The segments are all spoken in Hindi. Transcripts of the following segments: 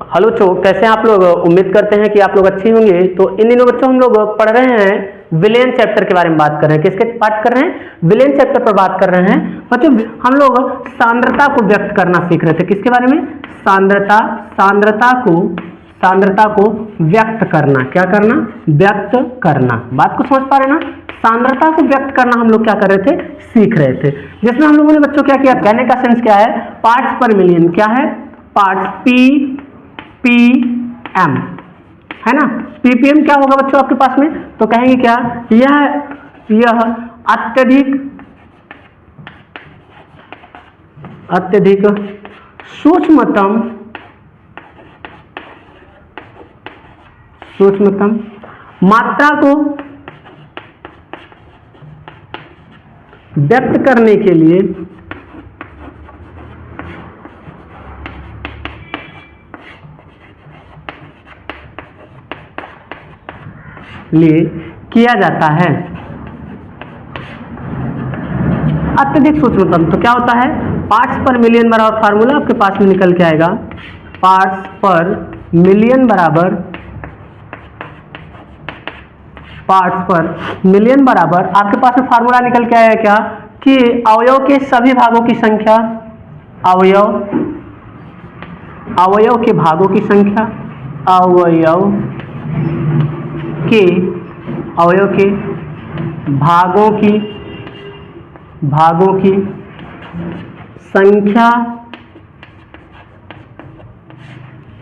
हेलो बच्चों, कैसे हैं आप लोग। उम्मीद करते हैं कि आप लोग अच्छे होंगे। तो इन दिनों बच्चों हम लोग पढ़ रहे हैं विलेन चैप्टर के बारे में बात कर रहे हैं। किसके पाठ कर रहे हैं? विलेन चैप्टर पर बात कर रहे हैं बच्चों। हम लोग सांद्रता को व्यक्त करना सीख रहे थे। किसके बारे में? सांद्रता को व्यक्त करना। क्या करना? व्यक्त करना। बात को समझ पा रहे हैं ना? सांद्रता को व्यक्त करना हम लोग क्या कर रहे थे? सीख रहे थे। जिसमें हम लोगों ने बच्चों क्या किया? कहने का सेंस क्या है? पार्ट्स पर मिलियन। क्या है? पार्ट्स पीएम है ना। पीपीएम क्या होगा बच्चों आपके पास में? तो कहेंगे क्या? यह अत्यधिक सूक्ष्मतम मात्रा को व्यक्त करने के लिए किया जाता है। अत्यधिक सूक्ष्मतम तो क्या होता है? पार्ट्स पर मिलियन बराबर फार्मूला आपके पास में निकल के आएगा। पार्ट्स पर मिलियन बराबर आपके पास में फार्मूला निकल के आएगा क्या? कि अवयव के सभी भागों की संख्या, अवयव के भागों की संख्या, अवयव के भागों की संख्या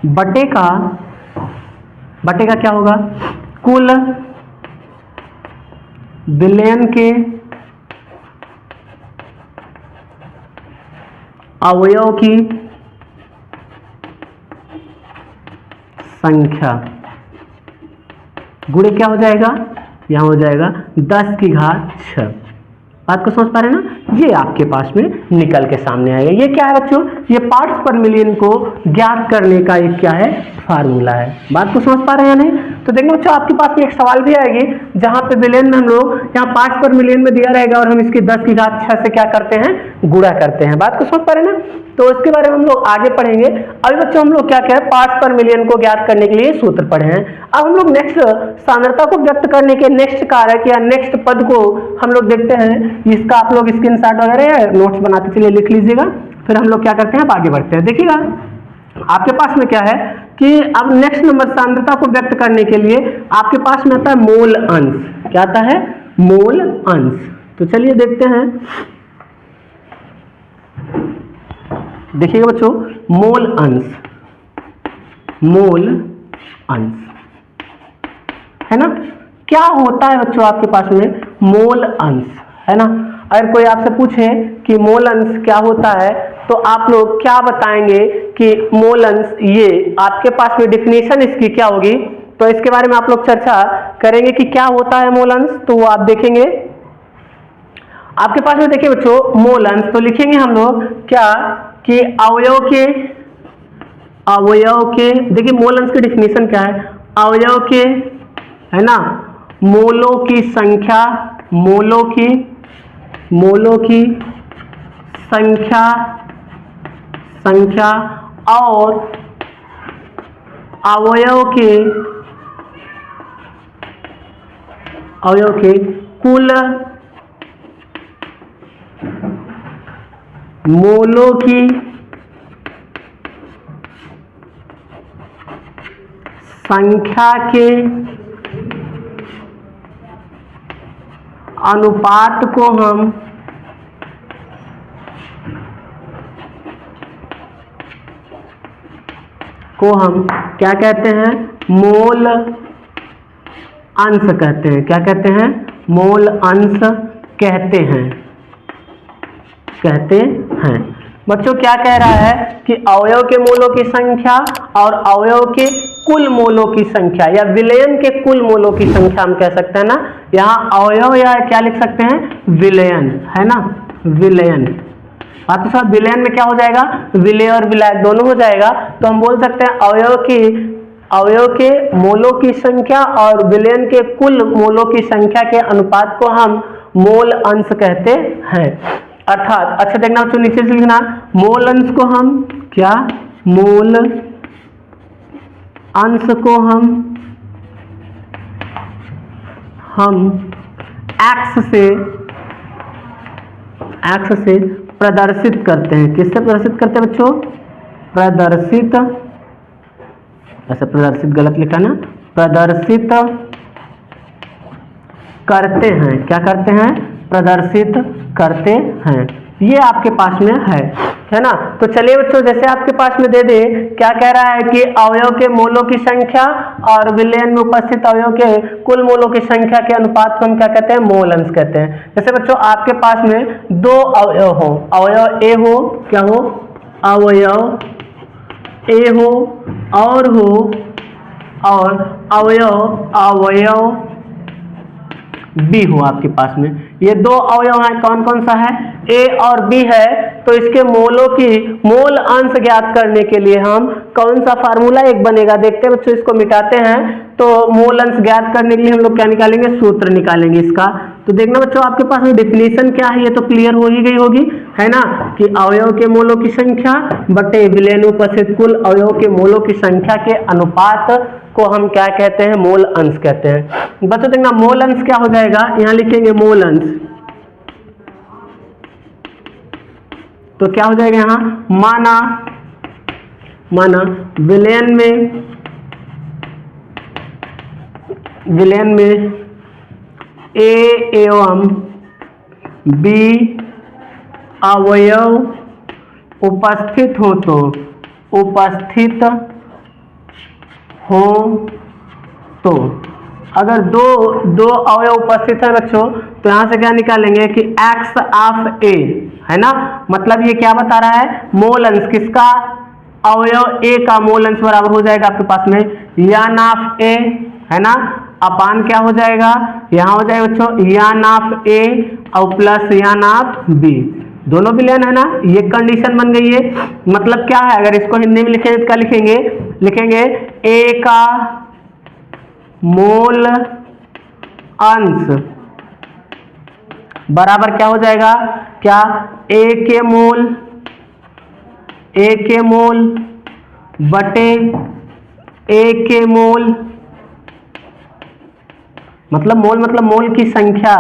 बटे का क्या होगा? कुल विलयन के अवयव की संख्या गुणे क्या हो जाएगा? यहां हो जाएगा 10 की घात 6। बात को समझ पा रहे हैं ना? ये आपके पास में निकल के सामने आएगा। ये क्या है बच्चों? ये पार्ट्स पर मिलियन को ज्ञात करने का एक क्या है? फार्मूला है। बात को समझ पा रहे हैं या नहीं? तो देखिए बच्चों, आपके पास में एक सवाल भी आएगी जहां पे विलेन में हम लोग यहाँ पार्ट्स पर मिलियन में दिया रहेगा और हम इसकी 10 की घात 6 से क्या करते हैं? गुणा करते हैं। बात को समझ पा रहे हैं ना? तो इसके बारे में हम लोग आगे पढ़ेंगे। अभी बच्चों हम लोग क्या क्या है? पार्ट्स पर मिलियन को ज्ञात करने के लिए सूत्र पढ़े हैं। अब हम लोग नेक्स्ट सांद्रता को व्यक्त करने के नेक्स्ट कारक या नेक्स्ट पद को हम लोग देखते हैं। इसका आप लोग स्क्रीनशॉट वगैरह नोट्स बनाते चलिए, लिख लीजिएगा। फिर हम लोग क्या करते हैं? अब आगे बढ़ते हैं। देखिएगा आपके पास में क्या है कि अब नेक्स्ट नंबर सांद्रता को व्यक्त करने के लिए आपके पास में आता है मोल अंश। क्या आता है? मोल अंश। तो चलिए देखते हैं। देखिएगा बच्चों, मोल अंश है ना। क्या होता है बच्चों आपके पास में? मोल अंश है ना। अगर कोई आपसे पूछे कि मोल अंश क्या होता है तो आप लोग क्या बताएंगे कि मोल अंश, ये आपके पास में डिफिनेशन इसकी क्या होगी? तो इसके बारे में आप लोग चर्चा करेंगे कि क्या होता है मोल अंश। तो वो आप देखेंगे आपके पास में। देखिए बच्चों, मोल अंश तो लिखेंगे हम लोग क्या कि अवयव के देखिए मोल अंश की डिफिनेशन क्या है? अवयव के है ना मोलों की संख्या और अवयव के कुल मोलों की संख्या के अनुपात को हम क्या कहते हैं? मोल अंश कहते हैं। क्या कहते हैं? मोल अंश कहते हैं। बच्चों क्या कह रहा है कि अवयव के मोलों की संख्या और अवयव के कुल मोलों की संख्या या विलयन के कुल मोलों की संख्या हम कह सकते हैं ना। यहाँ अवयव या क्या लिख सकते हैं? विलयन है ना। विलयन बात तो सब विलयन में क्या हो जाएगा? विलय और विलय दोनों हो जाएगा। तो हम बोल सकते हैं अवयव के मोलों की संख्या और विलयन के कुल मोलों की संख्या के अनुपात को हम मोल अंश कहते हैं। अर्थात अच्छा देखना बच्चों, नीचे से लिखना मोल अंश को हम क्या? मोल अंश को हम x से प्रदर्शित करते हैं। किससे प्रदर्शित करते हैं बच्चों? प्रदर्शित, ऐसा प्रदर्शित गलत लिखा ना, प्रदर्शित करते हैं। क्या करते हैं? प्रदर्शित करते हैं। ये आपके पास में है ना। तो चलिए बच्चों, जैसे आपके पास में दे दे, क्या कह रहा है कि अवयव के मोलों की संख्या और विलयन में उपस्थित अवयव के कुल मोलों की संख्या के अनुपात को हम क्या कहते हैं? मोल अंश कहते हैं। जैसे बच्चों आपके पास में दो अवयव हो, अवयव ए हो, क्या हो? अवयव ए हो और अवयव बी हो आपके पास में। ये दो अवयव हैं, कौन कौन सा है? ए और बी है। तो इसके मोलों की मोल अंश ज्ञात करने के लिए हम कौन सा फार्मूला एक बनेगा? देखते हैं बच्चों, इसको मिटाते हैं। तो मोल अंश ज्ञात करने के लिए हम लोग क्या निकालेंगे? सूत्र निकालेंगे इसका। तो देखना बच्चों, आपके पास में डेफिनेशन क्या है, ये तो क्लियर हो ही गई होगी, है ना, कि अवयव के मोलों की संख्या बटे विलयन में उपस्थित कुल अवयव के मोलों की संख्या के अनुपात को हम क्या कहते हैं? मोल अंश कहते हैं। बच्चों देखना, मोल अंश क्या हो जाएगा? यहां लिखेंगे मोल अंश। तो क्या हो जाएगा यहां? माना विलयन में ए एवं बी अवयव उपस्थित हो तो अगर दो अवयव उपस्थित है बच्चों, तो यहां से क्या निकालेंगे कि x ऑफ a, है ना। मतलब ये क्या बता रहा है? मोल अंश किसका? अवयव a का मोल अंश बराबर हो जाएगा आपके पास में यान ऑफ a, है ना, अपान क्या हो जाएगा? यहां हो जाएगा बच्चों यान ऑफ a और प्लस यान ऑफ b। दोनों विलयन है ना, ये कंडीशन बन गई है। मतलब क्या है? अगर इसको हिंदी में लिखेंगे तो क्या लिखेंगे a का मोल अंश बराबर क्या हो जाएगा? क्या? a के मोल बटे a के मोल, मतलब मोल की संख्या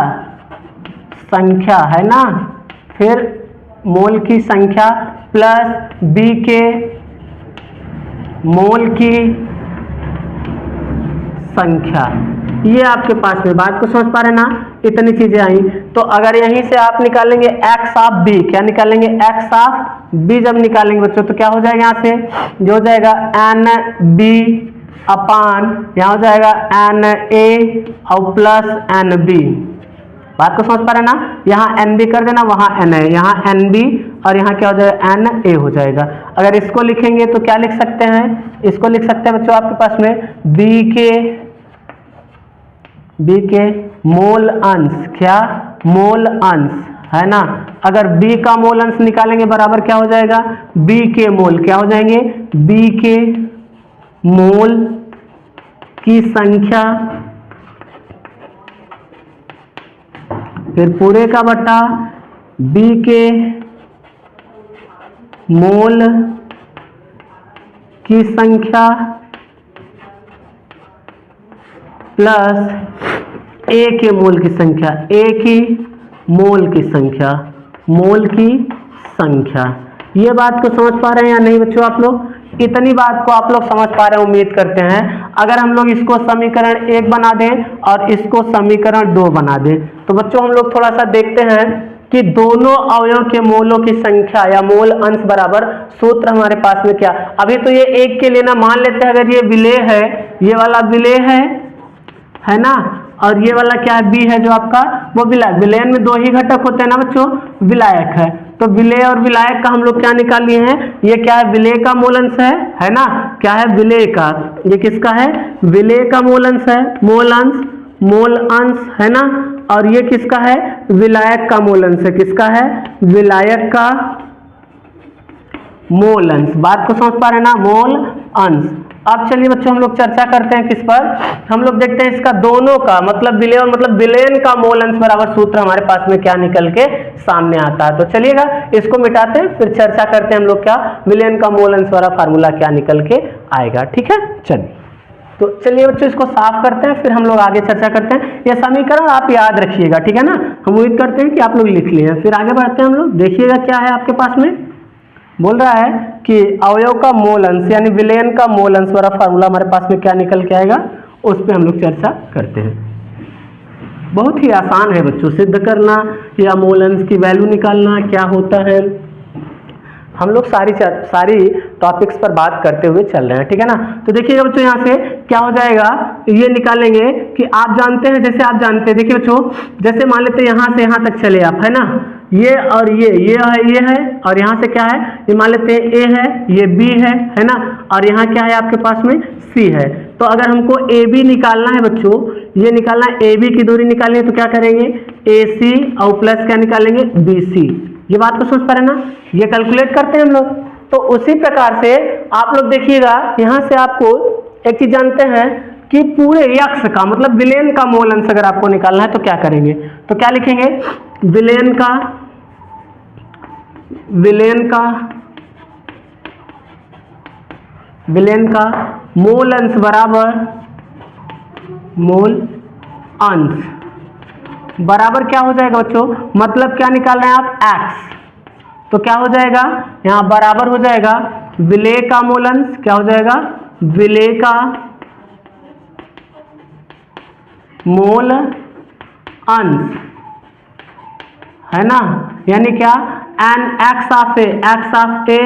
है ना, फिर मोल की संख्या प्लस b के मोल की संख्या। ये आपके पास में बात को समझ पा रहे ना? इतनी चीजें आई। तो अगर यहीं से आप निकालेंगे x ऑफ b, क्या निकालेंगे? x ऑफ b जब निकालेंगे बच्चों तो क्या हो जाएगा? यहां से जो हो जाएगा nb अपान, यहां हो जाएगा na और प्लस nb। बात को समझ पा रहे ना? यहाँ nb कर देना, वहां na, यहाँ nb और यहाँ क्या हो जाएगा? na हो जाएगा। अगर इसको लिखेंगे तो क्या लिख सकते हैं? इसको लिख सकते हैं बच्चों आपके पास में b के मोल अंश, क्या? मोल अंश, है ना। अगर b का मोल अंश निकालेंगे बराबर क्या हो जाएगा? b के मोल क्या हो जाएंगे? b के मोल की संख्या फिर पूरे का बटा b के मोल की संख्या प्लस a के मोल की संख्या, a की मोल की संख्या। ये बात को समझ पा रहे हैं या नहीं बच्चों आप लोग? इतनी बात को आप लोग समझ पा रहे हैं उम्मीद करते हैं। अगर हम लोग इसको समीकरण 1 बना दें और इसको समीकरण 2 बना दें, तो बच्चों हम लोग थोड़ा सा देखते हैं कि दोनों अवयव के मोलों की संख्या या मोल अंश बराबर सूत्र हमारे पास में क्या। अभी तो ये एक के लिए ना, मान लेते हैं अगर ये विलेय है, ये वाला विलेय है ना, और ये वाला क्या है? बी है जो आपका वो विलायक। विलयन में दो ही घटक होते हैं ना बच्चों, विलायक है। तो विलेय और विलायक का हम लोग क्या निकाल लिए हैं? ये क्या है? विलेय का मोल अंश है ना। क्या है? विलेय का। ये किसका है? विलेय का मोल अंश है, मोल अंश है ना। और ये किसका है? विलायक का मोल अंश है। किसका है? विलायक का मोल अंश। बात को समझ पा रहे हैं ना? मोल अंश। अब चलिए बच्चों हम लोग चर्चा करते हैं किस पर? हम लोग देखते हैं इसका दोनों का मतलब विलेय और मतलब विलयन का मोल अंश बराबर सूत्र हमारे पास में क्या निकल के सामने आता है। तो चलिएगा इसको मिटाते हैं, फिर चर्चा करते हैं हम लोग क्या विलयन का मोल अंश वाला फार्मूला क्या निकल के आएगा। ठीक है, चलिए। तो चलिए बच्चों इसको साफ करते हैं, फिर हम लोग आगे चर्चा करते हैं। ये समीकरण आप याद रखिएगा, ठीक है ना। हम उम्मीद करते हैं कि आप लोग लिख लिए हैं। फिर आगे बढ़ते हैं हम लोग। देखिएगा क्या है आपके पास में, बोल रहा है कि अवयव का मोल अंश यानी विलयन का मोल अंश वाला फार्मूला हमारे पास में क्या निकल के आएगा, उस पर हम लोग चर्चा करते हैं। बहुत ही आसान है बच्चों, सिद्ध करना या मोल अंश की वैल्यू निकालना क्या होता है, हम लोग सारी टॉपिक्स पर बात करते हुए चल रहे हैं, ठीक है ना। तो देखिएगा बच्चों यहाँ से क्या हो जाएगा, ये निकालेंगे कि आप जानते हैं, जैसे आप जानते हैं, देखिए बच्चों जैसे मान लेते हैं यहाँ से यहाँ तक चले आप, है ना, ये और ये है और यहाँ से क्या है, ये मान लेते हैं ए है, ये बी है ना, और यहाँ क्या है आपके पास में सी है। तो अगर हमको ए बी निकालना है बच्चों, ये निकालना है, ए बी की दूरी निकालनी है, तो क्या करेंगे, ए सी और प्लस क्या निकालेंगे, बी सी। ये बात को समझ पा रहे ना, ये कैलकुलेट करते हैं हम लोग। तो उसी प्रकार से आप लोग देखिएगा, यहाँ से आपको एक चीज जानते हैं कि पूरे यक्ष का मतलब विलयन का मोल अंश अगर आपको निकालना है तो क्या करेंगे, तो क्या लिखेंगे, विलयन का मोल अंश बराबर बराबर क्या हो जाएगा बच्चों, मतलब क्या निकाल रहे हैं आप, x। तो क्या हो जाएगा, यहाँ बराबर हो जाएगा विलेय का मोल अंश, क्या हो जाएगा, विलेय का मोल अंश, है ना, यानी क्या, एन एक्स ऑफ ए,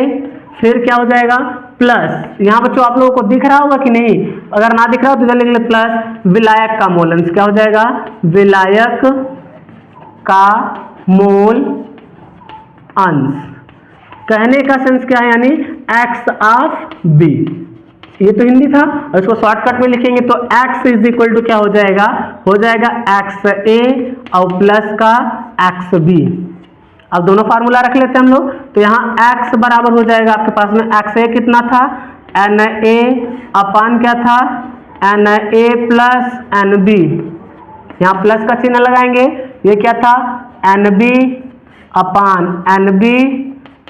फिर क्या हो जाएगा प्लस, यहाँ बच्चों आप लोगों को दिख रहा होगा कि नहीं, अगर ना दिख रहा हो तो इधर लिख ले प्लस विलायक का मोल अंश, क्या हो जाएगा, विलायक का मोल अंश। कहने का सेंस क्या है, यानी एक्स ऑफ बी। ये तो हिंदी था, और इसको शॉर्टकट में लिखेंगे तो x इज इक्वल टू क्या हो जाएगा एक्स ए और प्लस का एक्स बी। अब दोनों फार्मूला रख लेते हैं हम लोग। तो यहाँ x बराबर हो जाएगा आपके पास में, एक्स ए कितना था, एन ए अपान क्या था, N A plus N B, यहाँ प्लस का चिन्ह लगाएंगे, ये क्या था, N B upon N B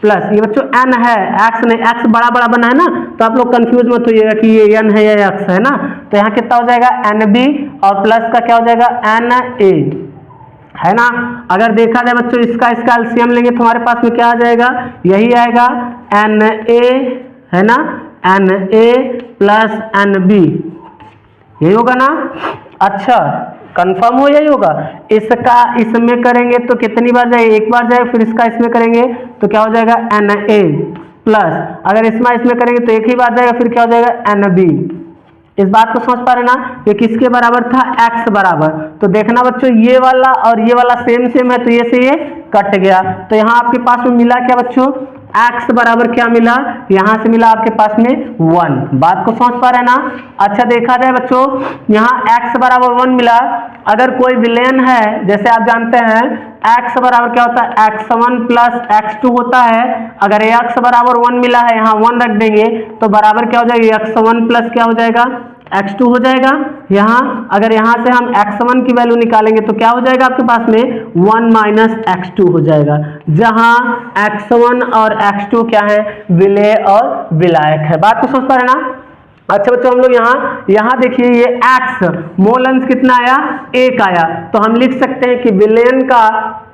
plus, ये बच्चों एन है, एक्स नहीं, एक्स बड़ा बड़ा बना है ना, तो आप लोग कंफ्यूज मत होइएगा कि ये एन है या एक्स है ना। तो यहाँ कितना हो जाएगा, एन बी और प्लस का क्या हो जाएगा, एन ए, है ना। अगर देखा जाए बच्चों इसका एलसीएम लेंगे तो हमारे पास में क्या आ जाएगा, यही आएगा, एन ए, है ना, N A plus N B, यही होगा ना। अच्छा कंफर्म हो, यही होगा। इसका इसमें करेंगे तो कितनी बार जाए, एक बार जाए, फिर इसका इसमें करेंगे तो क्या हो जाएगा, एन ए प्लस, अगर इसमें करेंगे तो एक ही बार जाएगा, फिर क्या हो जाएगा, एन बी। इस बात को समझ पा रहे ना, ये किसके बराबर था, x बराबर। तो देखना बच्चों ये वाला और ये वाला सेम है, तो ये से ये कट गया, तो यहाँ आपके पास में मिला क्या बच्चों, x बराबर क्या मिला, यहाँ से मिला आपके पास में 1। बात को समझ पा रहे ना। अच्छा देखा जाए बच्चों, यहाँ x बराबर 1 मिला, अगर कोई विलयन है, जैसे आप जानते हैं x बराबर क्या होता है, x1 प्लस x2 होता है। अगर x बराबर 1 मिला है, यहाँ 1 रख देंगे तो बराबर क्या हो जाएगा, x1 प्लस क्या हो जाएगा, x2 हो जाएगा। यहाँ अगर यहाँ से हम x1 की वैल्यू निकालेंगे तो क्या हो जाएगा आपके पास में 1 माइनस x2 हो जाएगा, जहाँ x1 और x2 क्या है, विलेय और विलायक है। बात को समझ पा रहे ना। अच्छा बच्चों हम लोग यहाँ देखिए, ये x मोल अंश कितना आया, 1 आया, तो हम लिख सकते हैं कि विलयन का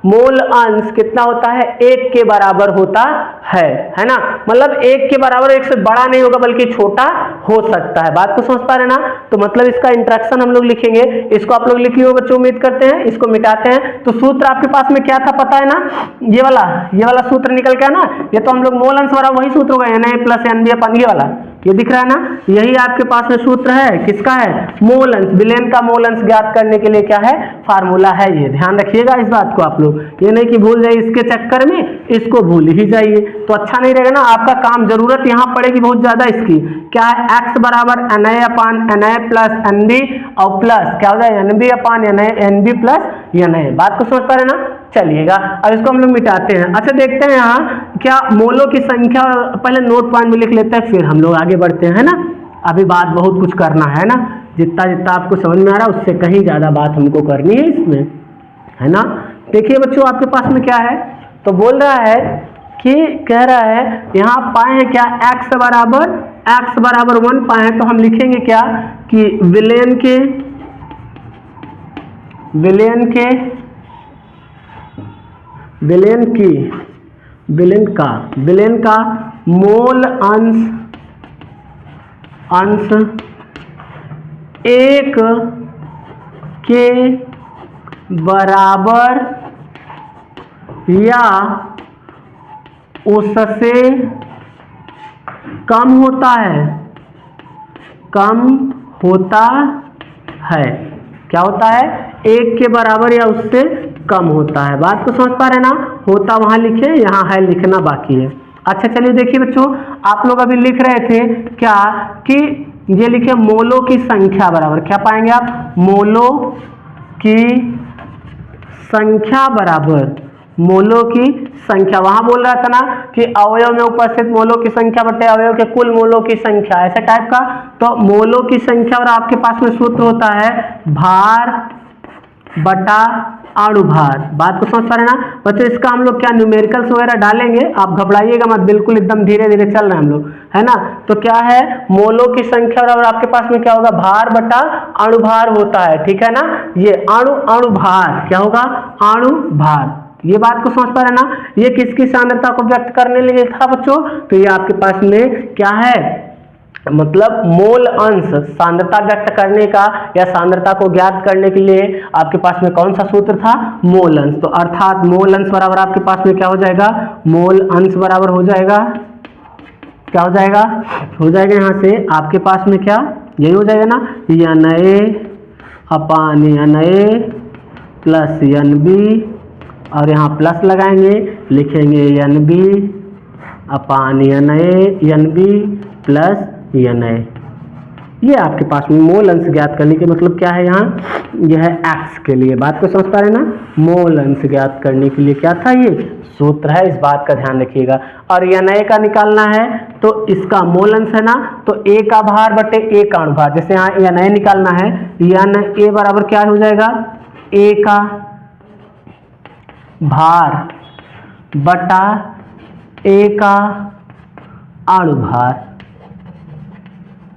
मोल अंश कितना होता है, 1 के बराबर होता है ना। मतलब 1 के बराबर, 1 से बड़ा नहीं होगा बल्कि छोटा हो सकता है। बात को समझ पा रहे ना। तो मतलब इसका इंट्रैक्शन हम लोग लिखेंगे, इसको आप लोग लिख लियो बच्चों, उम्मीद करते हैं। इसको मिटाते हैं तो सूत्र आपके पास में क्या था पता है ना, ये वाला सूत्र निकल गया ना। ये तो हम लोग मोल अंश वाला वही सूत्र होगा, N A plus N B अपन, ये वाला ये दिख रहा है ना, यही आपके पास में सूत्र है, किसका है, मोल अंश, विलयन का मोल अंश ज्ञात करने के लिए क्या है, फार्मूला है। ये ध्यान रखिएगा इस बात को आप लोग, ये नहीं कि भूल जाइए इसके चक्कर में इसको भूल ही जाइए, तो अच्छा नहीं रहेगा ना। आपका काम, जरूरत यहाँ पड़ेगी बहुत ज्यादा इसकी, क्या है, x बराबर N A upon N A plus N B और प्लस क्या हो जाए, N B upon N B plus N A. बात को समझ पा रहे ना। चलिएगा अब इसको हम लोग मिटाते हैं। अच्छा देखते हैं यहाँ क्या मोलों की संख्या, पहले नोट पॉइंट में लिख लेते हैं, फिर हम लोग आगे बढ़ते हैं, है ना। अभी बात बहुत कुछ करना है ना, जितना आपको समझ में आ रहा है उससे कहीं ज्यादा बात हमको करनी है इसमें, है ना। देखिए बच्चों आपके पास में क्या है, तो बोल रहा है कि कह रहा है यहाँ पाए हैं क्या, x बराबर 1 पाए हैं, तो हम लिखेंगे क्या कि विलेन का मोल अंश 1 के बराबर या उससे कम होता है। क्या होता है, 1 के बराबर या उससे कम होता है। बात को समझ पा रहे ना, होता वहां लिखे, यहाँ है लिखना बाकी है। अच्छा चलिए देखिए बच्चों, आप लोग अभी लिख रहे थे क्या कि ये लिखे मोलों की संख्या बराबर, क्या पाएंगे आप, मोलों की संख्या बराबर, मोलों की संख्या, वहां बोल रहा था ना कि अवयव में उपस्थित मोलों की संख्या बटे अवयव के कुल मोलों की संख्या, ऐसा टाइप का। तो मोलों की संख्या और आपके पास में सूत्र होता है भार बटा अणुभार। बात को समझ पा रहे ना बच्चों, इसका हम लोग क्या न्यूमेरिकल्स वगैरह डालेंगे, आप घबराइएगा मत, बिल्कुल एकदम धीरे धीरे चल रहे हैं हम लोग, है ना। तो क्या है, मोलों की संख्या और आपके पास में क्या होगा, भार बटा अणुभार होता है, ठीक है ना। ये अणुभार क्या होगा, अणुभार। ये बात को समझ पा रहे ना, ये किसकी सांद्रता को व्यक्त करने के लिए था बच्चों, तो ये आपके पास में क्या है, मतलब मोल अंश, सांद्रता व्यक्त करने का या सांद्रता को ज्ञात करने के लिए आपके पास में कौन सा सूत्र था, मोल अंश। तो अर्थात मोल अंश बराबर आपके पास में क्या हो जाएगा, मोल अंश बराबर हो जाएगा, क्या हो जाएगा, यहाँ से आपके पास में क्या, यही हो जाएगा ना, NA अपान NA प्लस NB, और यहाँ प्लस लगाएंगे, लिखेंगे NB अपान NB प्लस NA। ये आपके पास में मोल अंश ज्ञात करने के मतलब क्या है, यहाँ यह है x के लिए। बात को समझ पा रहे ना, मोल अंश ज्ञात करने के लिए क्या था, ये सूत्र है, इस बात का ध्यान रखिएगा। और NA का निकालना है तो इसका मोल अंश है ना, तो A का भार बटे A का अणुभार, जैसे यहाँ NA निकालना है, NA बराबर क्या हो जाएगा, A का भार बटा A का अणुभार।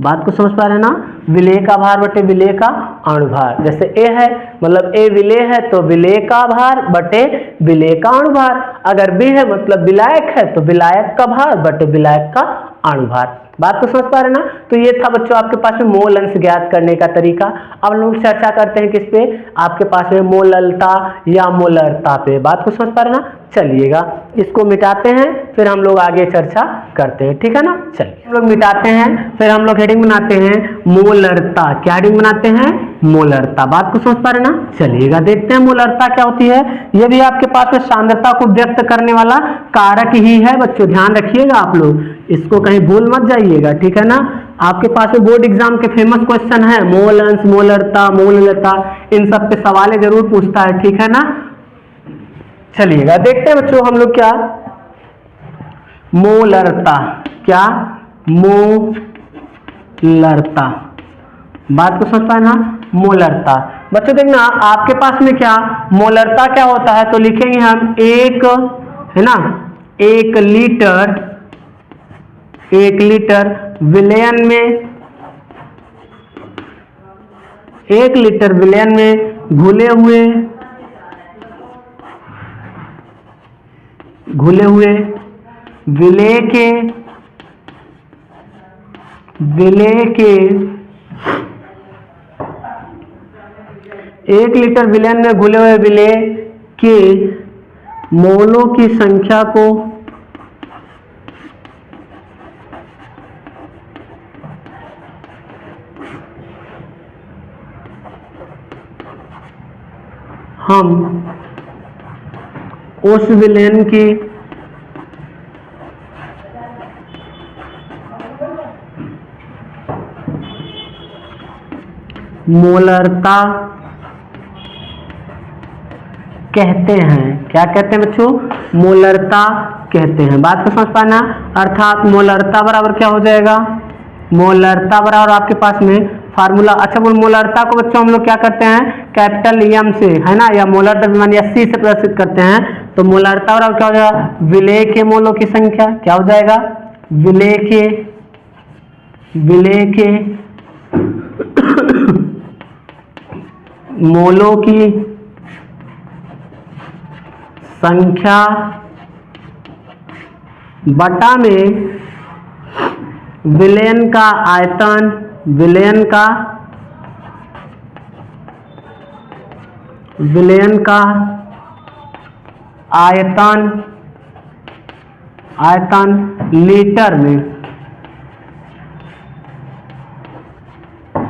बात को समझ पा रहे हैं ना, विलेय का भार बटे विलेय का अणुभार। जैसे A है मतलब A विलेय है तो विलेय का भार बटे विलेय का अणुभार, अगर B है मतलब विलायक है तो विलायक का भार बटे विलायक का अणुभार। बात को समझ पा रहे हैं ना, तो ये था बच्चों आपके पास में मोल अंश ज्ञात करने का तरीका। अब लोग चर्चा करते हैं किस पे, आपके पास में मोललता या मोलरता पे। बात को समझ पा रहे हैं ना, चलिएगा इसको मिटाते हैं फिर हम लोग आगे चर्चा करते हैं, ठीक है ना। चलिए हम लोग मिटाते हैं, फिर हम लोग हेडिंग बनाते हैं मोलरता। क्या हेडिंग बनाते हैं, मोलरता। बात को समझ पा रहे हैं ना, चलिएगा देखते हैं मोलरता क्या होती है। ये भी आपके पास में सांद्रता को व्यक्त करने वाला कारक ही है बच्चों, ध्यान रखिएगा आप लोग, इसको कहीं भूल मत जाइएगा, ठीक है ना। आपके पास में बोर्ड एग्जाम के फेमस क्वेश्चन है, मोल अंश, मोलरता, मोललता, इन सब पे सवाल जरूर पूछता है, ठीक है ना। चलिएगा देखते हैं बच्चों हम लोग क्या, मोलरता, क्या मोलरता। बात को समझ पाए ना, मोलरता। बच्चों देखना आपके पास में क्या मोलरता क्या होता है, तो लिखेंगे हम एक, है ना, 1 लीटर विलयन में, 1 लीटर विलयन में घुले हुए विलेय के 1 लीटर विलयन में घुले हुए विलेय के मोलों की संख्या को हम उस विलयन की मोलरता कहते हैं। क्या कहते हैं बच्चों, मोलरता कहते हैं। बात को समझ पाना, अर्थात मोलरता बराबर क्या हो जाएगा, मोलरता बराबर आपके पास में फार्मूला, अच्छा बोल, मोलरता को बच्चों हम लोग क्या करते हैं, कैपिटल M से, है ना, या मोलर द्रव्यमान या C से प्रदर्शित करते हैं। तो मोलरता बराबर क्या हो जाएगा, विलेय के मोलों की संख्या, क्या हो जाएगा, विलेय के मोलों की संख्या बटा में विलयन का आयतन, विलयन का आयतन लीटर में,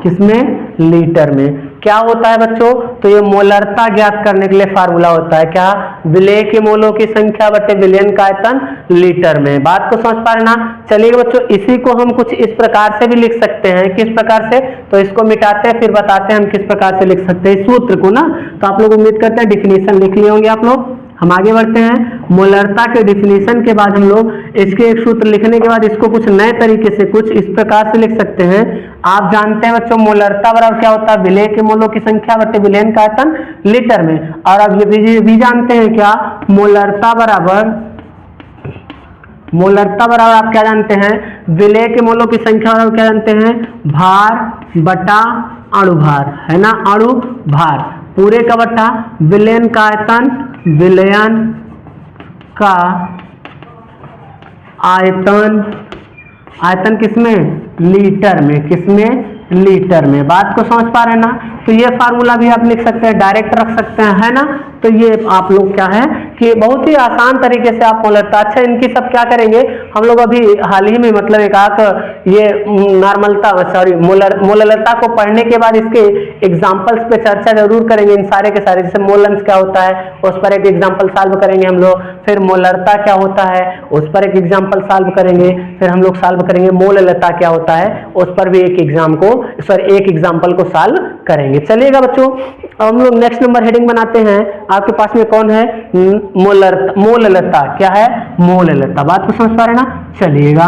किसमें, लीटर में। क्या होता है बच्चों, तो ये मोलरता ज्ञात करने के लिए फार्मूला होता है क्या, विलेय के मोलों की संख्या बटे विलयन का आयतन लीटर में। बात को समझ पा रहे ना। चलिए बच्चों, इसी को हम कुछ इस प्रकार से भी लिख सकते हैं। किस प्रकार से, तो इसको मिटाते हैं फिर बताते हैं हम किस प्रकार से लिख सकते हैं सूत्र को ना। तो आप लोग उम्मीद करते हैं डिफिनीशन लिख लिए होंगे आप लोग। हम आगे बढ़ते हैं। मोलरता के डिफिनीशन के बाद हम लोग इसके एक सूत्र लिखने के बाद इसको कुछ नए तरीके से कुछ इस प्रकार से लिख सकते हैं। आप जानते हैं बच्चों, मोलरता बराबर क्या होता है, विलेय के मोलों की संख्या बटे विलयन का आयतन लीटर में। और अब ये भी जानते हैं क्या, मोलरता बराबर आप क्या जानते हैं, विलेय के मोलों की संख्या बराबर क्या जानते हैं, भार बटा अणुभार, है ना, अणुभार पूरे का बटा विलयन का आयतन, विलयन का आयतन किसमें, लीटर में, किसमें, लीटर में। बात को समझ पा रहे हैं ना। तो ये फार्मूला भी आप लिख सकते हैं, डायरेक्ट रख सकते हैं, है ना। तो ये आप लोग क्या है कि बहुत ही आसान तरीके से आप मोलरता, अच्छा इनकी सब क्या करेंगे हम लोग अभी हाल ही में, मतलब एक ये नॉर्मलता सॉरी मोलरता को पढ़ने के बाद इसके एग्जाम्पल्स पे चर्चा जरूर करेंगे, इन सारे के सारे। जैसे मोलन्स क्या होता है उस पर एक एग्जाम्पल सॉल्व करेंगे हम लोग, फिर मोलरता क्या होता है उस पर एक एग्जाम्पल सॉल्व करेंगे, फिर हम लोग सॉल्व करेंगे मोललता क्या होता है उस पर भी एक एग्जाम्पल को सॉल्व करेंगे। चलिएगा बच्चों, हम लोग नेक्स्ट नंबर हेडिंग बनाते हैं। आपके पास में कौन है, मोललता, क्या है, मोललता। बात को समझ पा रहे ना। चलिएगा,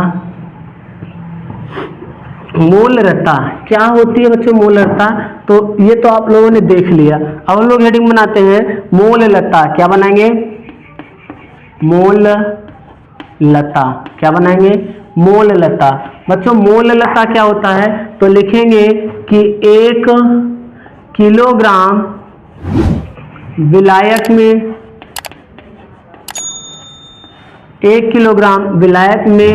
मोलरता क्या होती है बच्चों, मोलरता तो ये तो आप लोगों ने देख लिया। अब हम लोग हेडिंग बनाते हैं मोललता, क्या बनाएंगे, मोललता, क्या बनाएंगे, मोललता। बच्चों मोललता क्या होता है, तो लिखेंगे कि 1 किलोग्राम विलायक में, 1 किलोग्राम विलायक में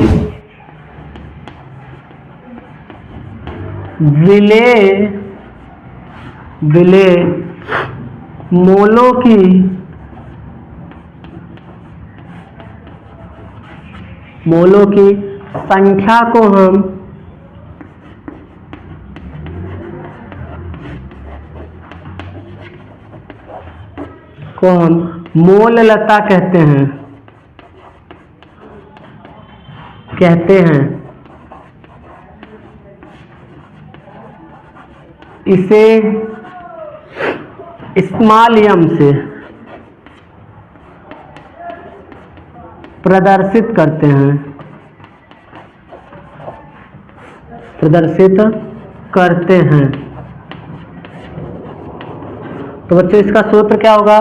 विलेय मोलों की संख्या को हम मोललता कहते हैं। इसे स्मॉल m से प्रदर्शित करते हैं, तो बच्चों इसका सूत्र क्या होगा,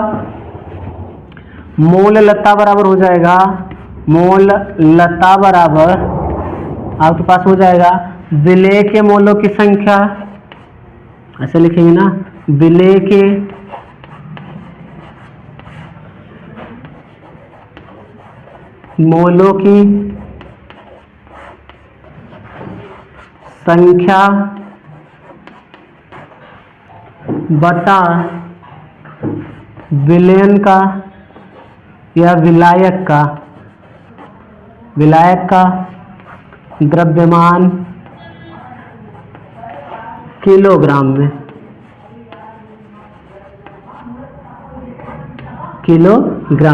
मोललता बराबर हो जाएगा, मोललता बराबर आपके पास हो जाएगा विलेय के मोलों की संख्या, ऐसे लिखेंगे ना, विलेय के मोलों की संख्या बटा विलयन का या विलायक का द्रव्यमान किलोग्राम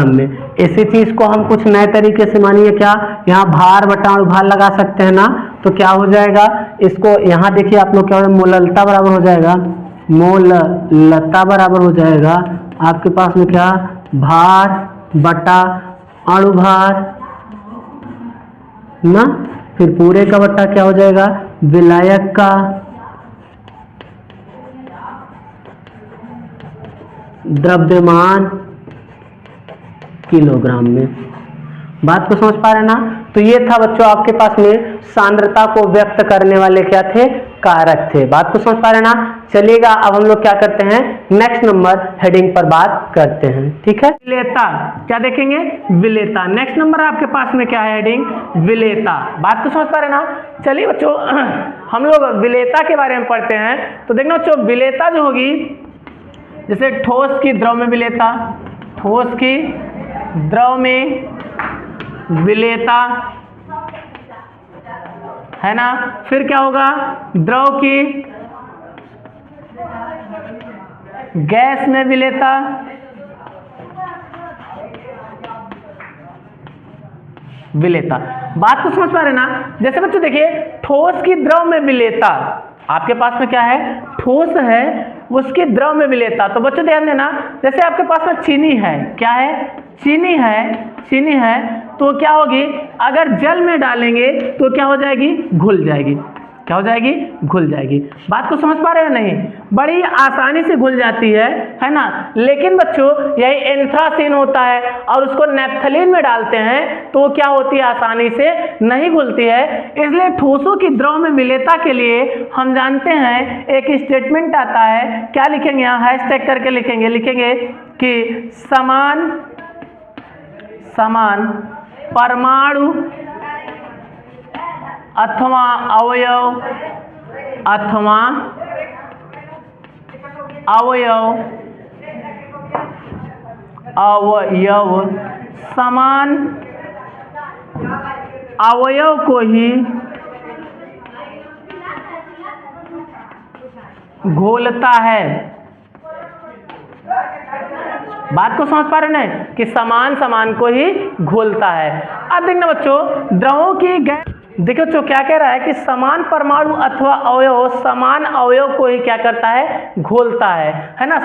में, इसी चीज को हम कुछ नए तरीके से, मानिए क्या, यहाँ भार बटा अणुभार लगा सकते हैं ना। तो क्या हो जाएगा, इसको यहाँ देखिए आप लोग, क्या हो, मोललता बराबर हो जाएगा, मोललता बराबर हो जाएगा आपके पास में क्या, भार बटा अणुभार ना, फिर पूरे का बटा क्या हो जाएगा, विलायक का द्रव्यमान किलोग्राम में। बात को समझ पा रहे ना? तो ये था बच्चों आपके पास में सांद्रता को व्यक्त करने वाले क्या थे, कारक थे। बात को समझ पा रहे ना? चलिएगा अब हम लोग क्या करते हैं, नेक्स्ट नंबर हेडिंग पर बात करते हैं। ठीक है, विलेयता क्या देखेंगे, विलेयता। नेक्स्ट नंबर आपके पास में क्या है हेडिंग, विलेयता। बात को समझ पा रहे ना? चलिए बच्चों हम लोग विलेयता के बारे में पढ़ते हैं। तो देखना बच्चों विलेयता जो होगी, जैसे ठोस की द्रव में विलेयता, ठोस की द्रव में विलेयता है ना। फिर क्या होगा, द्रव की गैस में विलेयता, विलेयता। बात को समझ पा रहे ना? जैसे बच्चों देखिए ठोस की द्रव में विलेयता, आपके पास में क्या है, ठोस है उसकी द्रव में विलेयता। तो बच्चों ध्यान देना, जैसे आपके पास में चीनी है, क्या है, चीनी है, चीनी है, तो क्या होगी, अगर जल में डालेंगे तो क्या हो जाएगी, घुल जाएगी। क्या हो जाएगी, घुल जाएगी। बात को समझ पा रहे हैं नहीं? बड़ी आसानी से घुल जाती है ना। लेकिन बच्चों यही एंथ्रासीन होता है और उसको नेप्थलीन में डालते हैं तो वो क्या होती है, आसानी से नहीं घुलती है। इसलिए ठोसों की द्रव में विलेयता के लिए हम जानते हैं एक स्टेटमेंट आता है, क्या लिखेंगे यहाँ, हैशटैग करके लिखेंगे कि समान परमाणु अथवा अवयव समान अवयव को ही घोलता है। बात को समझ पा रहे हैं कि समान को ही घोलता है। अब देखना बच्चों द्रवों की गैस, देखो बच्चों क्या कह रहा है कि समान परमाणु अथवा अवयव समान अवयव को ही क्या करता है, घोलता है ना।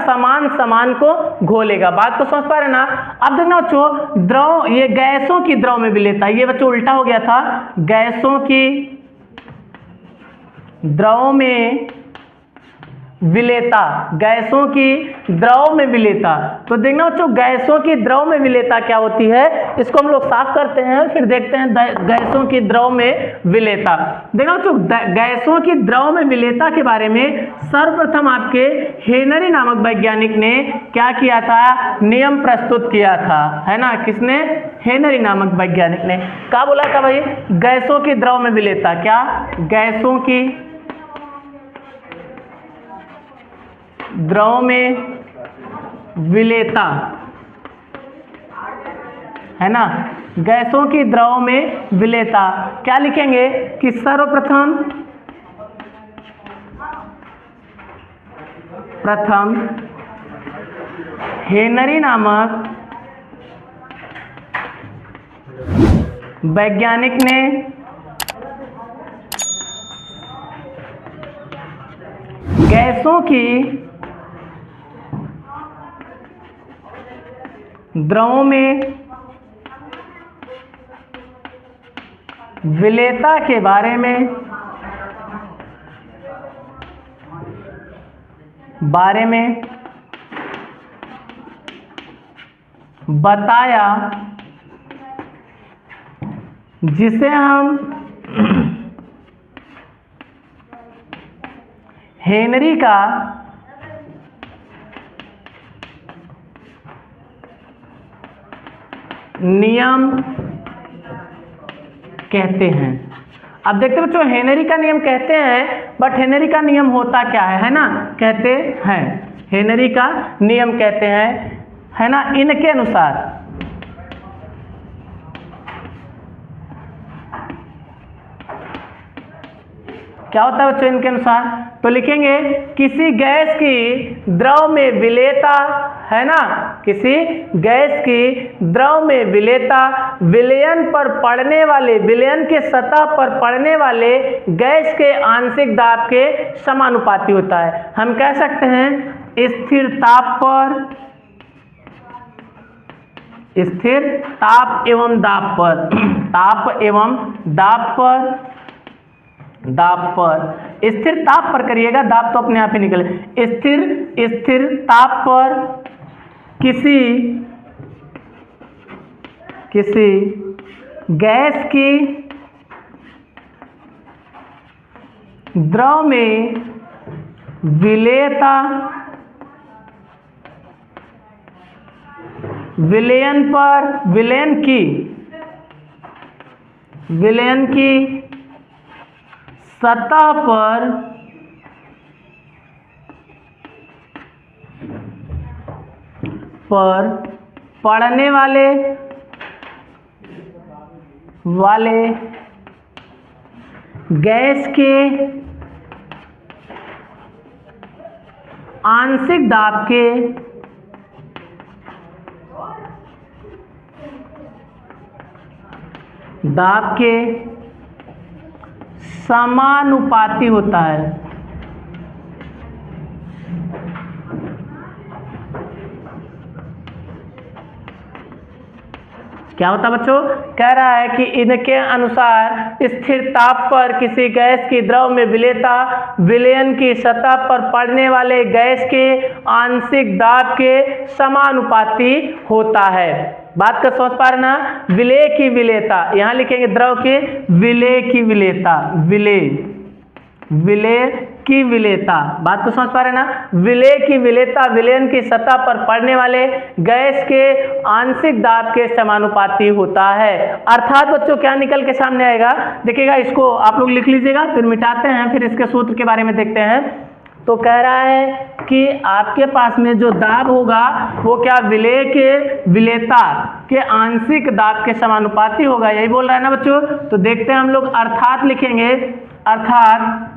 समान को घोलेगा। बात को समझ पा रहे ना? अब देखना बच्चों द्रव, ये गैसों की द्रव में विलेयता, ये बच्चों उल्टा हो गया था, गैसों की द्रव में विलेयता, गैसों की द्रव में विलेयता। तो देखना बच्चों गैसों की द्रव में विलेयता क्या होती है, इसको हम लोग साफ करते हैं फिर देखते हैं गैसों की द्रव में विलेयता। देखना बच्चों गैसों की द्रव में विलेयता के बारे में सर्वप्रथम आपके हेनरी नामक वैज्ञानिक ने क्या किया था, नियम प्रस्तुत किया था, है ना। किसने, हेनरी नामक वैज्ञानिक ने। क्या बोला था भाई, गैसों की द्रव में विलेयता, क्या, गैसों की द्रव में विलेयता, है ना, गैसों की द्रव में विलेयता। क्या लिखेंगे कि सर्वप्रथम हेनरी नामक वैज्ञानिक ने गैसों की द्रवों में विलेयता के बारे में बताया, जिसे हम हेनरी का नियम कहते हैं। अब देखते हैं बच्चों हेनरी का नियम कहते हैं, बट हेनरी का नियम होता क्या है ना, कहते हैं हेनरी का नियम कहते हैं, है ना। इनके अनुसार क्या होता है बच्चों, इनके अनुसार तो लिखेंगे किसी गैस की द्रव में विलेयता, है ना, किसी गैस की द्रव में विलेयता विलयन पर पड़ने वाले, विलयन के सतह पर पड़ने वाले गैस के आंशिक दाब के समानुपाती होता है। हम कह सकते हैं स्थिर ताप पर, स्थिर ताप एवं दाब पर, ताप एवं दाब पर, स्थिर ताप पर करिएगा, दाब तो अपने आप ही निकले। स्थिर ताप पर किसी किसी गैस की द्रव में विलेयता विलयन की सतह पर पड़ने वाले गैस के आंशिक दाब के समानुपाती होता है। क्या होता है बच्चों? कह रहा है कि इनके अनुसार स्थिर ताप पर किसी गैस की द्रव में विलेयता विलयन की सतह पर पड़ने वाले गैस के आंशिक दाब के समानुपाती होता है। बात का समझ पा रहे ना? विलेय की विलेयता, यहां लिखेंगे द्रव के विलेय की विलेयता, विलेय की विलेयता। बात को समझ पा रहे ना? विलेय की विलेयता विलयन की सतह पर पड़ने वाले गैस के आंशिक दाब के समानुपाती होता है। अर्थात बच्चों क्या निकल के सामने आएगा? देखिएगा, इसको आप लोग लिख लीजिएगा, फिर मिटाते हैं, फिर इसके सूत्र के बारे में देखते हैं। तो कह रहा है कि आपके पास में जो दाब होगा वो क्या विलेय के विलेयता के आंशिक दाब के समानुपाती होगा, यही बोल रहा है ना बच्चों? तो देखते हैं हम लोग, अर्थात लिखेंगे, अर्थात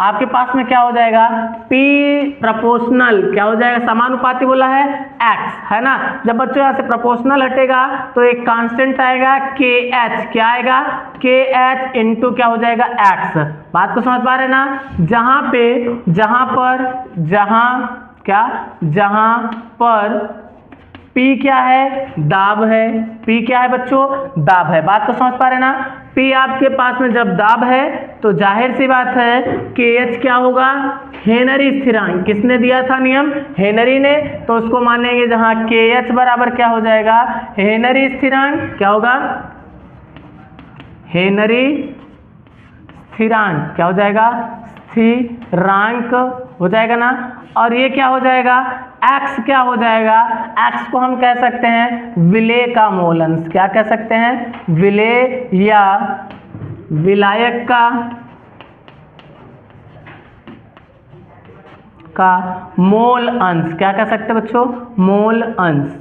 आपके पास में क्या हो जाएगा? P प्रोपोर्शनल क्या हो जाएगा? समानुपाती बोला है X, है ना? जब बच्चों यहाँ से प्रोपोर्शनल हटेगा तो एक कांस्टेंट आएगा KH, क्या आएगा? KH इंटू क्या हो जाएगा? X। बात को समझ पा रहे ना? जहाँ पर P क्या है? दाब है। P क्या है बच्चों? दाब है। बात को समझ पा रहे ना? P आपके पास में जब दाब है तो जाहिर सी बात है KH क्या होगा? हेनरी स्थिरांक। किसने दिया था नियम? हेनरी ने। तो उसको मानेंगे जहां KH बराबर क्या हो जाएगा? हेनरी स्थिरांक। क्या होगा? हेनरी स्थिरांक। क्या हो जाएगा? स्थिरांक हो जाएगा ना? और ये क्या हो जाएगा? X क्या हो जाएगा? X को हम कह सकते हैं विलेय का मोल अंश। क्या कह सकते हैं? विलेय या विलायक का मोल अंश। क्या कह सकते हैं बच्चों? मोल अंश।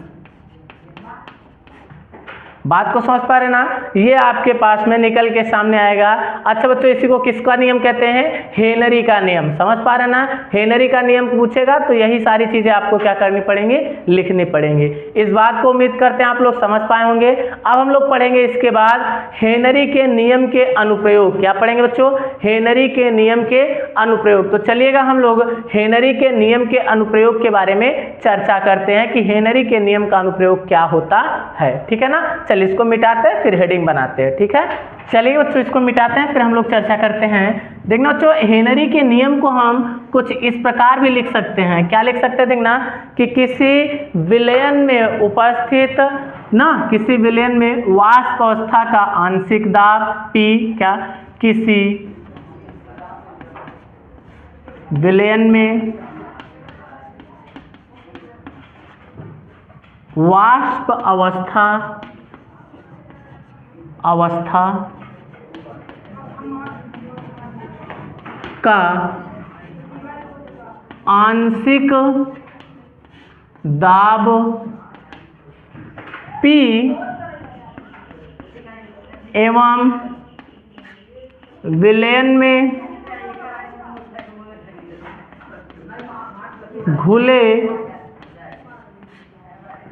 बात को समझ पा रहे ना? ये आपके पास में निकल के सामने आएगा। अच्छा बच्चों, इसी को किसका नियम कहते हैं? हेनरी का नियम। समझ पा रहे ना? हेनरी का नियम पूछेगा तो यही सारी चीजें आपको क्या करनी पड़ेंगी? लिखनी पड़ेंगी। इस बात को उम्मीद करते हैं आप लोग समझ पाए होंगे। अब हम लोग पढ़ेंगे इसके बाद हेनरी के नियम के अनुप्रयोग। क्या पढ़ेंगे बच्चों? हेनरी के नियम के अनुप्रयोग। तो चलिएगा हम लोग हेनरी के नियम के अनुप्रयोग के बारे में चर्चा करते हैं कि हेनरी के नियम का अनुप्रयोग क्या होता है। ठीक है ना? चलिए इसको मिटाते हैं, फिर हेडिंग बनाते हैं। ठीक है, चलिए बच्चों इसको मिटाते हैं, फिर हम लोग चर्चा करते हैं। देखना बच्चों, हेनरी के नियम को हम कुछ इस प्रकार भी लिख सकते हैं। क्या लिख सकते हैं? देखना कि किसी विलयन में उपस्थित किसी विलयन में वाष्प अवस्था का आंशिक दाब P, क्या किसी विलयन में वाष्प अवस्था का आंशिक दाब P एवं विलयन में घुले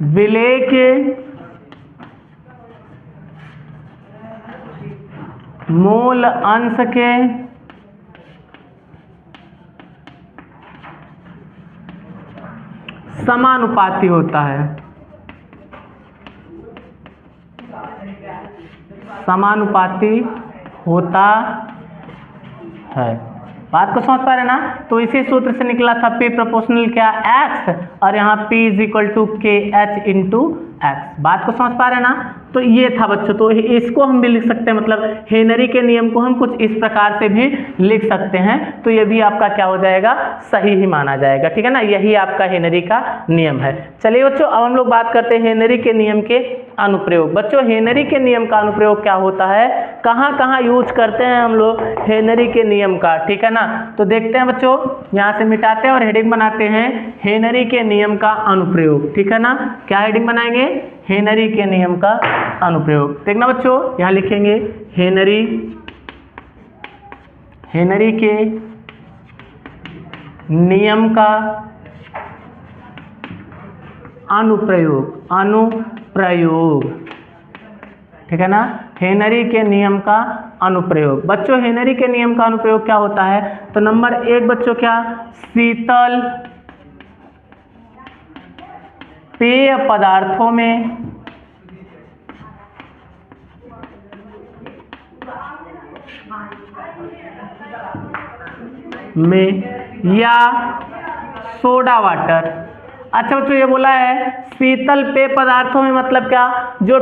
विलेय के मोल अंश के समानुपाती होता है। समानुपाती होता है। बात को समझ पा रहे ना? तो इसी सूत्र से निकला था P प्रोपोर्शनल क्या? X, और यहाँ P is equal to KH into x। बात को समझ पा रहे हैं ना? तो ये था बच्चों, तो इसको हम भी लिख सकते हैं, मतलब हेनरी के नियम को हम कुछ इस प्रकार से भी लिख सकते हैं। तो ये भी आपका क्या हो जाएगा, सही ही माना जाएगा, ठीक है ना। यही आपका हेनरी का नियम है। चलिए बच्चों, अब हम लोग बात करते हैं हेनरी के नियम के अनुप्रयोग। बच्चों, हेनरी के नियम का अनुप्रयोग क्या होता है, कहाँ कहाँ यूज करते हैं हम लोग हेनरी के नियम का, ठीक है ना। तो देखते हैं बच्चों, यहाँ से मिटाते हैं और हेडिंग बनाते हैं हेनरी के नियम का अनुप्रयोग, ठीक है ना। क्या हेडिंग बनाएंगे, हेनरी के नियम का अनुप्रयोग। देखना बच्चों, यहाँ लिखेंगे हेनरी के नियम का अनुप्रयोग, ठीक है ना। हेनरी के नियम का अनुप्रयोग। बच्चों, हेनरी के नियम का अनुप्रयोग क्या होता है, तो नंबर 1 बच्चों, क्या, शीतल पेय पदार्थों में या सोडा वाटर। अच्छा बच्चों, ये बोला है शीतल पेय पदार्थों में, मतलब क्या, जो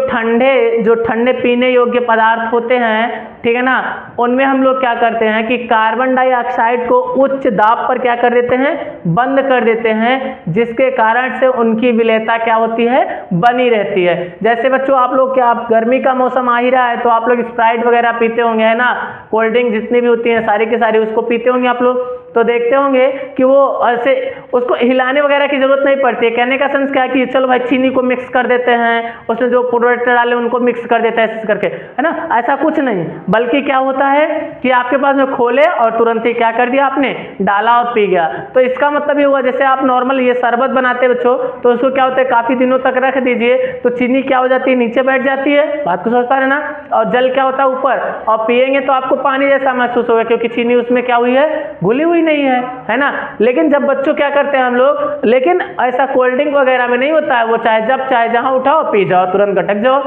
ठंडे पीने योग्य पदार्थ होते हैं, ठीक है ना, उनमें हम लोग क्या करते हैं कि कार्बन डाइऑक्साइड को उच्च दाब पर क्या कर देते हैं, बंद कर देते हैं, जिसके कारण से उनकी विलेयता क्या होती है, बनी रहती है। जैसे बच्चों, आप लोग क्या, गर्मी का मौसम आ ही रहा है, तो आप लोग स्प्राइट वगैरह पीते होंगे, है ना, कोल्ड ड्रिंक जितनी भी होती हैं सारी की सारी उसको पीते होंगे आप लोग। तो देखते होंगे कि वो ऐसे उसको हिलाने वगैरह की जरूरत नहीं पड़ती है। कहने का सेंस क्या है कि चलो भाई चीनी को मिक्स कर देते हैं, उसमें जो प्रोडक्ट डाले उनको मिक्स कर देते हैं ऐसे करके, है ना। ऐसा कुछ नहीं, बल्कि क्या होता है कि आपके पास में खोले और तुरंत ही क्या कर दिया आपने, डाला और पी गया। तो इसका मतलब ये हुआ, जैसे आप नॉर्मल ये शरबत बनाते हैं बच्चों, तो उसको क्या होता है, काफी दिनों तक रख दीजिए तो चीनी क्या हो जाती है, नीचे बैठ जाती है। बात को समझ पा रहे ना। और जल क्या होता है ऊपर, और पिएंगे तो आपको पानी जैसा महसूस होगा, क्योंकि चीनी उसमें क्या हुई है, घुली हुई नहीं है ना। लेकिन जब बच्चों क्या करते हैं हम लोग, लेकिन ऐसा कोल्ड ड्रिंक वगैरह में नहीं होता है, वो चाहे जब चाहे जहां उठाओ पी जाओ, तुरंत गटक जाओ।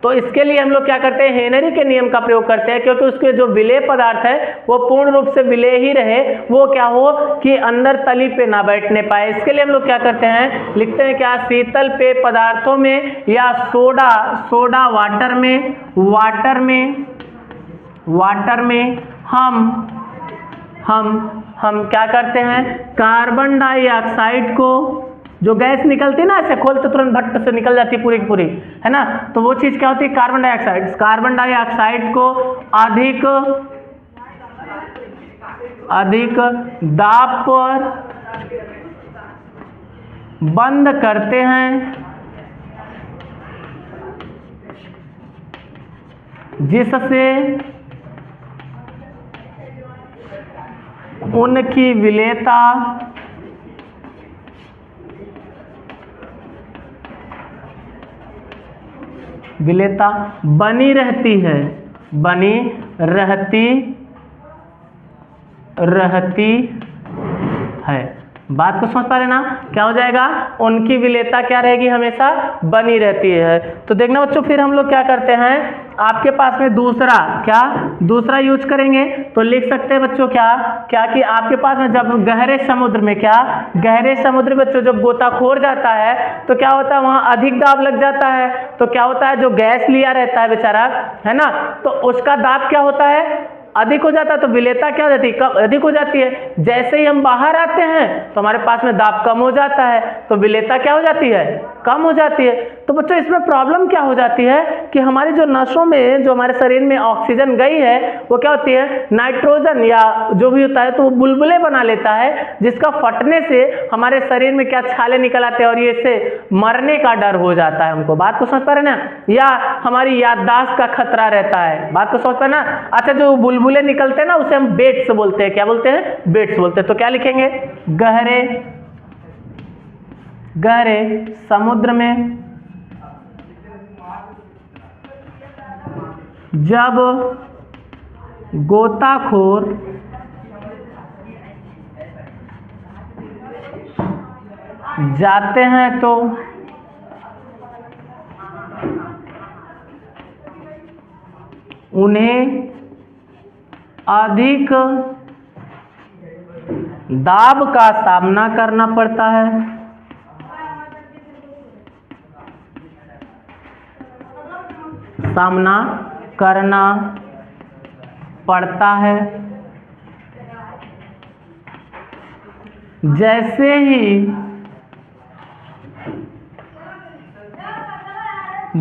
तो इसके लिए हम लोग क्या करते हैं, हेनरी के नियम का प्रयोग करते हैं, क्योंकि उसके जो विलेय पदार्थ है वो पूर्ण रूप से विलेय ही रहे, वो क्या हो कि अंदर तली पे ना बैठने पाए। इसके लिए हम लोग क्या करते हैं, लिखते हैं क्या, शीतल पेय पदार्थों में या सोडा वाटर में हम क्या करते हैं, कार्बन डाइऑक्साइड को, जो गैस निकलती है ना, ऐसे खोलते तुरंत भट्ट से निकल जाती है पूरी की पूरी, है ना, तो वो चीज क्या होती है, कार्बन डाइऑक्साइड को अधिक दाब पर बंद करते हैं, जिससे उनकी विलेयता बनी रहती है, बात को समझ पा रहे ना। क्या हो जाएगा, उनकी विलेयता क्या रहेगी, हमेशा बनी रहती है। तो देखना बच्चों, फिर हम लोग क्या करते हैं, आपके पास में दूसरा यूज करेंगे, तो लिख सकते हैं बच्चों क्या कि आपके पास में जब गहरे समुद्र में बच्चों जब गोताखोर जाता है, तो क्या होता है, वहां अधिक दाब लग जाता है। तो क्या होता है, जो गैस लिया रहता है बेचारा, है ना, तो उसका दाब क्या होता है, अधिक हो जाता है। तो विलेयता क्या हो जाती है, कब अधिक हो जाती है। जैसे ही हम बाहर आते हैं तो हमारे पास में दाब कम हो जाता है, तो विलेयता क्या हो जाती है, कम हो जाती है। तो बच्चों, इसमें प्रॉब्लम क्या हो जाती है कि हमारी जो नसों में, जो हमारे शरीर में ऑक्सीजन गई है, वो क्या होती है, नाइट्रोजन या जो भी होता है, तो वो बुलबुले बना लेता है, जिसका फटने से हमारे शरीर में क्या छाले निकल आते हैं, और ये से मरने का डर हो जाता है हमको। बात को समझ पा रहे ना, या हमारी याददाश्त का खतरा रहता है। बात को समझ पा रहे ना। अच्छा, जो बुलबुले निकलते हैं ना, उसे हम बेट्स बोलते हैं। क्या बोलते हैं, बेट्स बोलते हैं। तो क्या लिखेंगे, गहरे समुद्र में जब गोताखोर जाते हैं तो उन्हें अधिक दाब का सामना करना पड़ता है। सामना करना पड़ता है। जैसे ही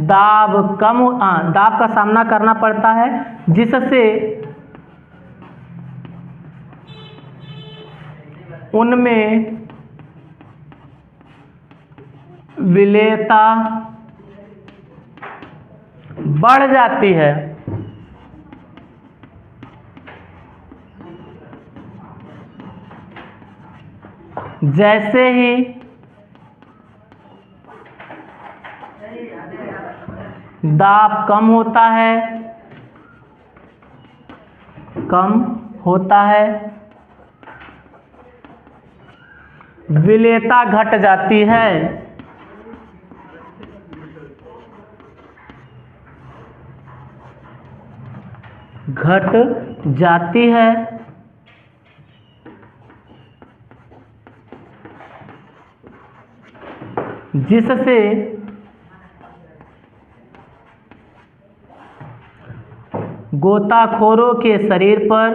दाब का सामना करना पड़ता है, जिससे उनमें विलेयता बढ़ जाती है। जैसे ही दाब कम होता है, विलेयता घट जाती है। जिससे गोताखोरों के शरीर पर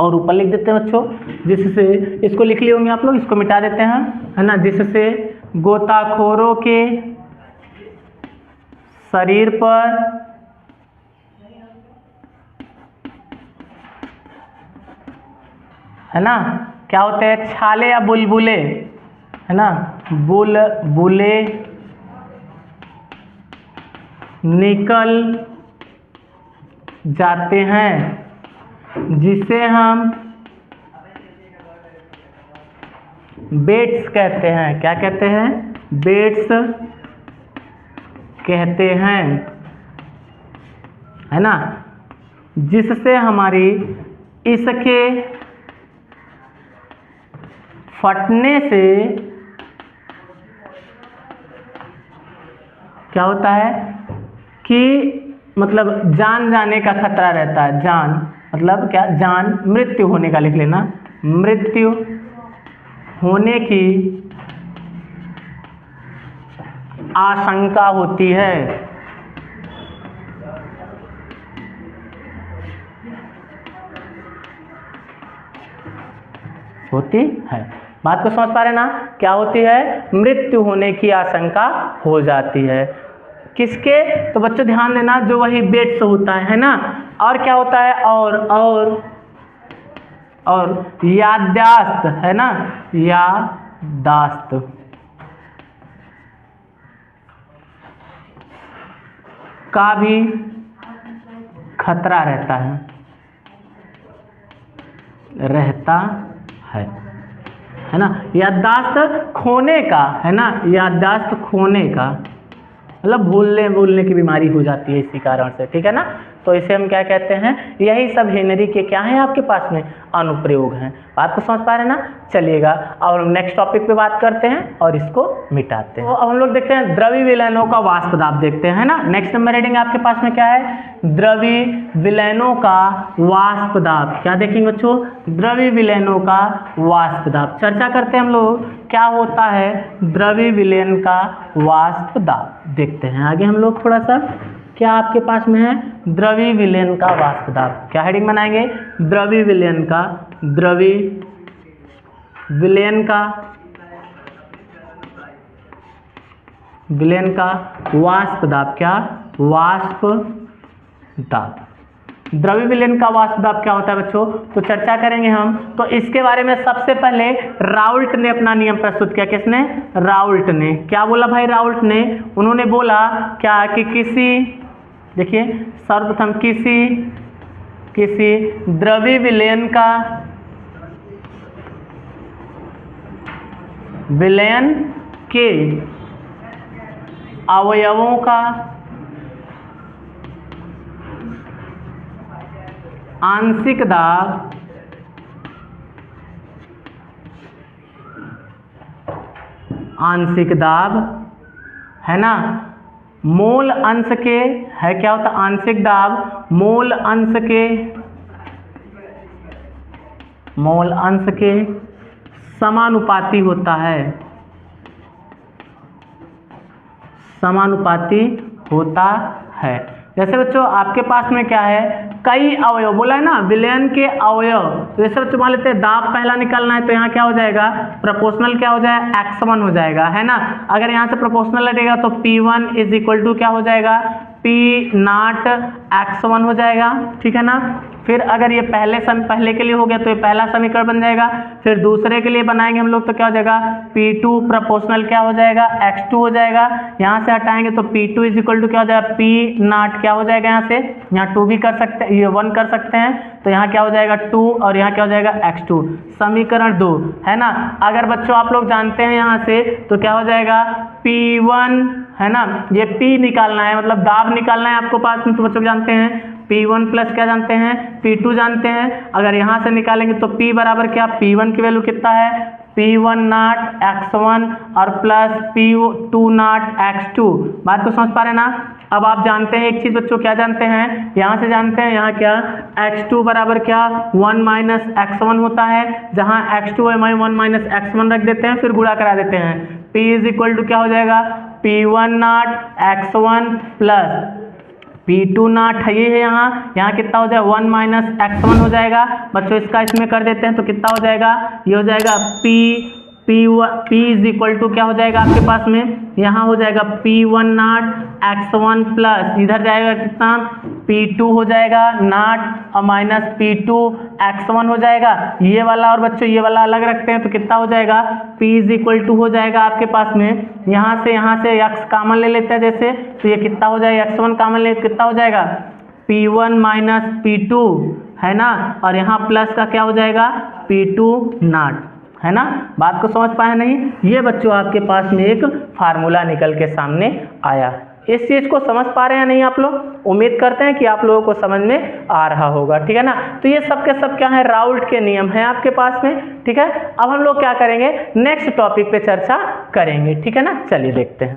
और ऊपर लिख देते हैं बच्चों, जिससे इसको लिख लिए होंगे आप लोग, इसको मिटा देते हैं, है ना। जिससे गोताखोरों के शरीर पर है ना क्या होते हैं, छाले या बुलबुले, है ना, बुलबुले निकल जाते हैं, जिसे हम बेट्स कहते हैं। क्या कहते हैं? बेट्स कहते हैं, है ना। जिससे हमारी इसके फटने से क्या होता है कि मतलब जान जाने का खतरा रहता है। जान मतलब क्या? जान, मृत्यु होने का लिख लेना, मृत्यु होने की आशंका होती है। बात को समझ पा रहे ना? क्या होती है? मृत्यु होने की आशंका हो जाती है। किसके? तो बच्चों ध्यान देना, जो वही बेट्स होता है ना। और क्या होता है? और याददाश्त, है ना, याददाश्त का भी खतरा रहता है ना। याददाश्त खोने का, है ना, याददाश्त खोने का मतलब भूलने की बीमारी हो जाती है इसी कारण से, ठीक है ना। तो इसे हम क्या कहते हैं? यही सब हेनरी के क्या है आपके पास में? अनुप्रयोग हैं। बात को समझ पा रहे ना? चलिएगा अब हम नेक्स्ट टॉपिक पे बात करते हैं और इसको मिटाते हैं। तो अब हम लोग देखते हैं द्रवी विलयनों का वाष्प दाब देखते हैं ना। नेक्स्ट नंबर हेडिंग आपके पास में क्या है? द्रवी विलयनों का वाष्प दाब। क्या देखेंगे बच्चों? द्रवी विलयनों का वाष्प दाब। चर्चा करते हैं हम लोग क्या होता है द्रवी विलयन का वाष्प दाब। देखते हैं आगे हम लोग थोड़ा सा क्या आपके पास में है द्रवी विलयन का वाष्प दाब। क्या हेडिंग बनाएंगे? द्रवी विलयन का वाष्प दाब। क्या? वाष्प दाब। द्रवी विलयन का वाष्प दाब क्या होता है बच्चों? तो चर्चा करेंगे हम। तो इसके बारे में सबसे पहले राउल्ट ने अपना नियम प्रस्तुत किया। किसने? राउल्ट ने। क्या बोला भाई राउल्ट ने? उन्होंने बोला क्या कि किसी, देखिए सर्वप्रथम किसी द्रवी विलयन के अवयवों का आंशिक दाब है ना, मोल अंश के है। क्या होता? आंशिक दाब मोल अंश के समानुपाती होता है। समानुपाती होता है। जैसे बच्चों आपके पास में क्या है, कई अवयव बोला है ना, विलयन के अवयव। तो जैसे बच्चों मान लेते हैं दाब पहला निकालना है, तो यहाँ क्या हो जाएगा, प्रोपोर्शनल क्या हो जाएगा, x1 हो जाएगा, है ना। अगर यहाँ से प्रोपोर्शनल लगेगा तो P1 इज इक्वल टू क्या हो जाएगा, P0 x1 हो जाएगा, ठीक है ना। फिर अगर ये पहले के लिए हो गया तो ये पहला समीकरण बन जाएगा। फिर दूसरे के लिए बनाएंगे हम लोग तो क्या हो जाएगा, P2 प्रोपोर्शनल क्या हो जाएगा, x2 हो जाएगा। यहाँ से हटाएंगे तो P2 इज इक्वल टू क्या हो जाएगा, P0 क्या हो जाएगा, यहाँ से यहाँ 2 भी कर सकते हैं, ये 1 कर सकते हैं, तो यहाँ क्या हो जाएगा 2 और यहाँ क्या हो जाएगा x2, समीकरण 2, है ना। अगर बच्चों आप लोग जानते हैं यहाँ से तो क्या हो जाएगा P1, है ना, ये P निकालना है, मतलब दाब निकालना है आपको पास में, तो बच्चों जानते हैं P1 प्लस क्या जानते हैं, P2 जानते हैं। अगर यहाँ से निकालेंगे तो P बराबर क्या, P1 की वैल्यू कितना है, P1 नॉट x1 और प्लस P2 नॉट x2। बात को समझ पा रहे हैं ना। अब आप जानते हैं एक चीज बच्चों, क्या जानते हैं, यहाँ से जानते हैं, यहाँ क्या x2 बराबर क्या 1 माइनस x1 होता है, जहाँ x2 है वहीं 1 माइनस x1 रख देते हैं, फिर गुणा करा देते हैं। P इज इक्वल टू क्या हो जाएगा, P1 not x1 plus P2 not है, ये है यहाँ कितना हो जाएगा 1 माइनस x1 हो जाएगा। बच्चों इसका इसमें कर देते हैं तो कितना हो जाएगा, ये हो जाएगा P इज इक्वल टू क्या हो जाएगा आपके पास में, यहाँ हो जाएगा P1 नॉट x1 प्लस इधर जाएगा कितना P2 हो जाएगा नॉट और माइनस P2 x1 हो जाएगा, ये वाला और बच्चों ये वाला अलग रखते हैं तो कितना हो जाएगा, P इज इक्वल टू हो जाएगा आपके पास में, यहाँ से x कॉमन ले लेते हैं जैसे, तो ये कितना हो जाएगा x1 कॉमन ले कितना हो जाएगा P1 माइनस P2, है ना, और यहाँ प्लस का क्या हो जाएगा P2 नॉट, है ना। बात को समझ पाए नहीं, ये बच्चों आपके पास में एक फार्मूला निकल के सामने आया। इस चीज को समझ पा रहे हैं नहीं आप लोग, उम्मीद करते हैं कि आप लोगों को समझ में आ रहा होगा, ठीक है ना। तो ये सब के सब क्या है, राउल्ट के नियम है आपके पास में, ठीक है। अब हम लोग क्या करेंगे, नेक्स्ट टॉपिक पे चर्चा करेंगे, ठीक है ना। चलिए देखते हैं।